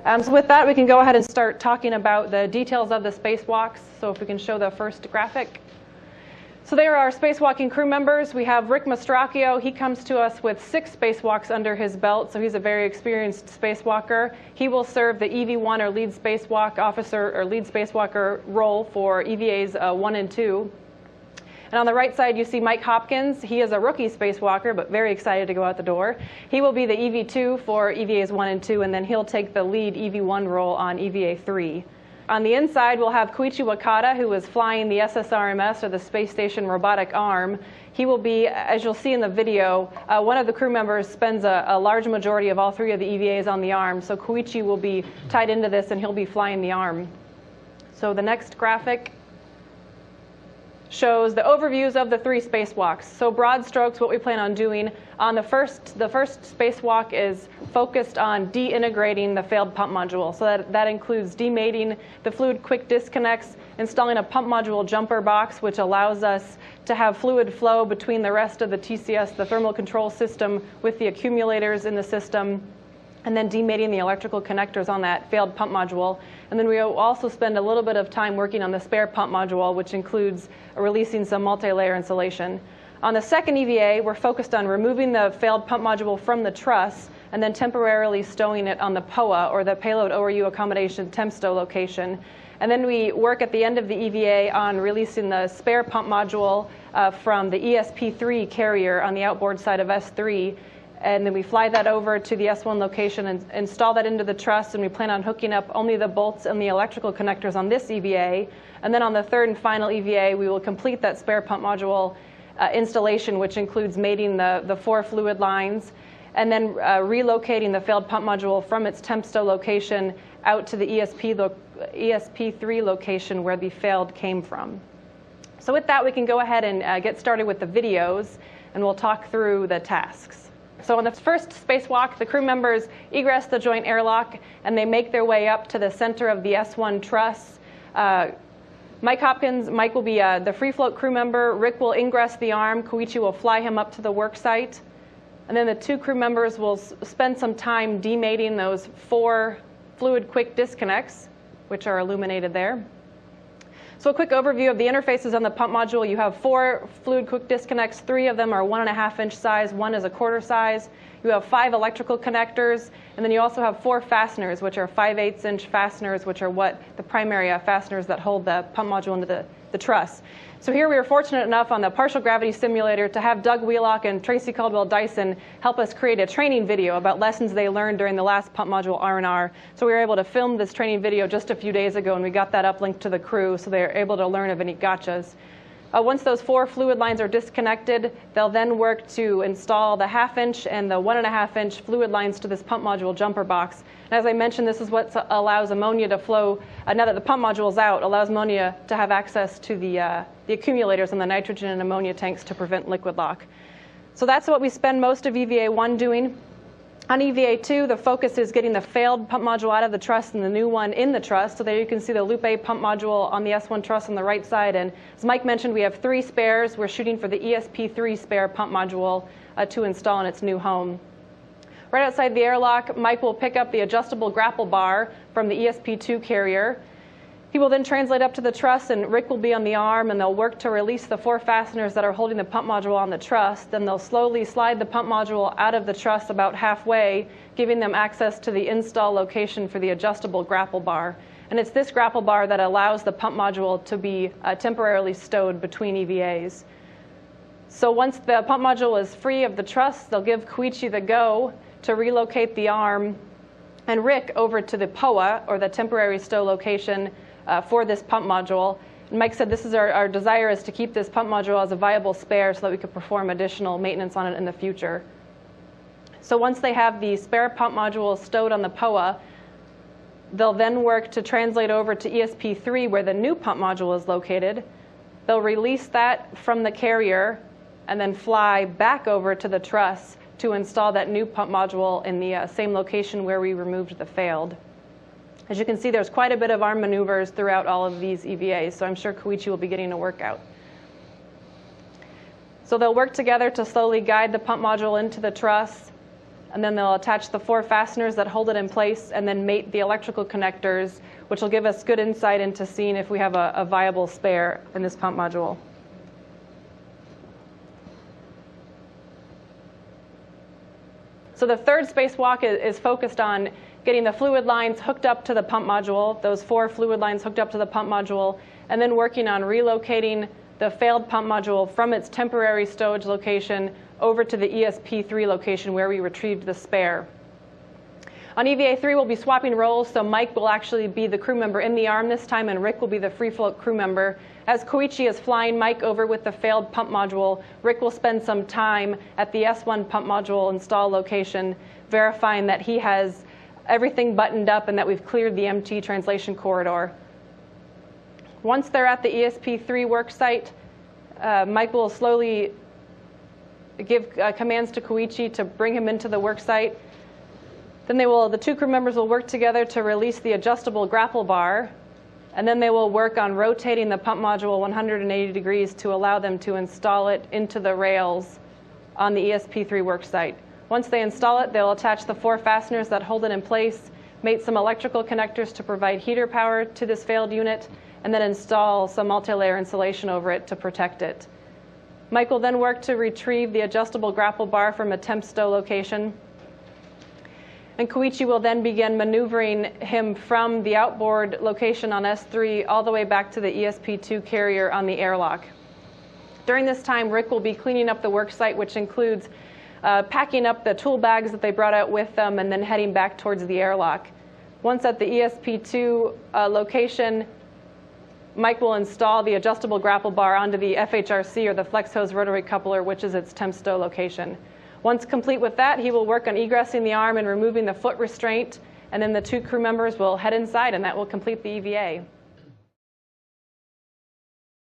So with that, we can go ahead and start talking about the details of the spacewalks. So if we can show the first graphic. So there are our spacewalking crew members. We have Rick Mastracchio. He comes to us with 6 spacewalks under his belt, so he's a very experienced spacewalker. He will serve the EV1 or lead spacewalk officer or lead spacewalker role for EVAs 1 and 2. And on the right side, you see Mike Hopkins. He is a rookie spacewalker, but very excited to go out the door. He will be the EV2 for EVAs 1 and 2, and then he'll take the lead EV1 role on EVA 3. On the inside, we'll have Koichi Wakata, who is flying the SSRMS, or the Space Station Robotic Arm. He will be, as you'll see in the video, one of the crew members spends a large majority of all 3 of the EVAs on the arm. So Koichi will be tied into this, and he'll be flying the arm. So the next graphic shows the overviews of the 3 spacewalks. So broad strokes, what we plan on doing. On the first spacewalk is focused on de-integrating the failed pump module. So that includes demating the fluid quick disconnects, installing a pump module jumper box, which allows us to have fluid flow between the rest of the TCS, the thermal control system, with the accumulators in the system, and then demating the electrical connectors on that failed pump module. And then we will also spend a little bit of time working on the spare pump module, which includes releasing some multi-layer insulation. On the second EVA, we're focused on removing the failed pump module from the truss and then temporarily stowing it on the POA, or the Payload ORU Accommodation temp stow location. And then we work at the end of the EVA on releasing the spare pump module from the ESP3 carrier on the outboard side of S3. And then we fly that over to the S1 location and install that into the truss, and we plan on hooking up only the bolts and the electrical connectors on this EVA. And then on the third and final EVA, we will complete that spare pump module installation, which includes mating the 4 fluid lines, and then relocating the failed pump module from its temp stow location out to the ESP3 location where the failed came from. So with that, we can go ahead and get started with the videos, and we'll talk through the tasks. So on the first spacewalk, the crew members egress the joint airlock, and they make their way up to the center of the S1 truss. Mike Hopkins, Mike will be the free float crew member. Rick will ingress the arm. Koichi will fly him up to the work site. And then the 2 crew members will spend some time demating those 4 fluid quick disconnects, which are illuminated there. So a quick overview of the interfaces on the pump module. You have 4 fluid quick disconnects. 3 of them are 1.5 inch size. 1 is a quarter size. You have 5 electrical connectors. And then you also have 4 fasteners, which are 5/8 inch fasteners, which are what the primary fasteners that hold the pump module into the truss. So here we were fortunate enough on the partial gravity simulator to have Doug Wheelock and Tracy Caldwell-Dyson help us create a training video about lessons they learned during the last pump module R&R. So we were able to film this training video just a few days ago, and we got that uplinked to the crew so they are able to learn of any gotchas. Once those 4 fluid lines are disconnected, they'll then work to install the 1/2 inch and the 1.5 inch fluid lines to this pump module jumper box. And as I mentioned, this is what allows ammonia to flow, now that the pump module is out, allows ammonia to have access to the accumulators in the nitrogen and ammonia tanks to prevent liquid lock. So that's what we spend most of EVA 1 doing. On EVA 2, the focus is getting the failed pump module out of the truss and the new one in the truss. So there you can see the Loop A pump module on the S1 truss on the right side. And as Mike mentioned, we have 3 spares. We're shooting for the ESP3 spare pump module to install in its new home. Right outside the airlock, Mike will pick up the adjustable grapple bar from the ESP2 carrier. He will then translate up to the truss, and Rick will be on the arm, and they'll work to release the 4 fasteners that are holding the pump module on the truss. Then they'll slowly slide the pump module out of the truss about halfway, giving them access to the install location for the adjustable grapple bar. And it's this grapple bar that allows the pump module to be temporarily stowed between EVAs. So once the pump module is free of the truss, they'll give Koichi the go to relocate the arm and Rick over to the POA, or the temporary stow location, for this pump module. And Mike said this is our desire is to keep this pump module as a viable spare so that we could perform additional maintenance on it in the future. So once they have the spare pump module stowed on the POA, they'll then work to translate over to ESP3 where the new pump module is located. They'll release that from the carrier and then fly back over to the truss to install that new pump module in the same location where we removed the failed. As you can see, there's quite a bit of arm maneuvers throughout all of these EVAs, so I'm sure Koichi will be getting a workout. So they'll work together to slowly guide the pump module into the truss. and then they'll attach the 4 fasteners that hold it in place and then mate the electrical connectors, which will give us good insight into seeing if we have a viable spare in this pump module. So the third spacewalk is focused on getting the fluid lines hooked up to the pump module, those 4 fluid lines hooked up to the pump module, and then working on relocating the failed pump module from its temporary stowage location over to the ESP3 location where we retrieved the spare. On EVA3, we'll be swapping roles, so Mike will actually be the crew member in the arm this time, and Rick will be the free float crew member. As Koichi is flying Mike over with the failed pump module, Rick will spend some time at the S1 pump module install location, verifying that he has everything buttoned up and that we've cleared the MT translation corridor. Once they're at the ESP3 work site, Mike will slowly give commands to Koichi to bring him into the work site. Then the 2 crew members will work together to release the adjustable grapple bar, and then they will work on rotating the pump module 180 degrees to allow them to install it into the rails on the ESP3 work site. Once they install it, they'll attach the 4 fasteners that hold it in place, mate some electrical connectors to provide heater power to this failed unit, and then install some multi-layer insulation over it to protect it. Mike will then work to retrieve the adjustable grapple bar from a temp stow location. And Koichi will then begin maneuvering him from the outboard location on S3 all the way back to the ESP2 carrier on the airlock. During this time, Rick will be cleaning up the work site, which includes packing up the tool bags that they brought out with them and then heading back towards the airlock. Once at the ESP2 location, Mike will install the adjustable grapple bar onto the FHRC, or the flex hose rotary coupler, which is its temp stow location. Once complete with that, he will work on egressing the arm and removing the foot restraint, and then the 2 crew members will head inside, and that will complete the EVA.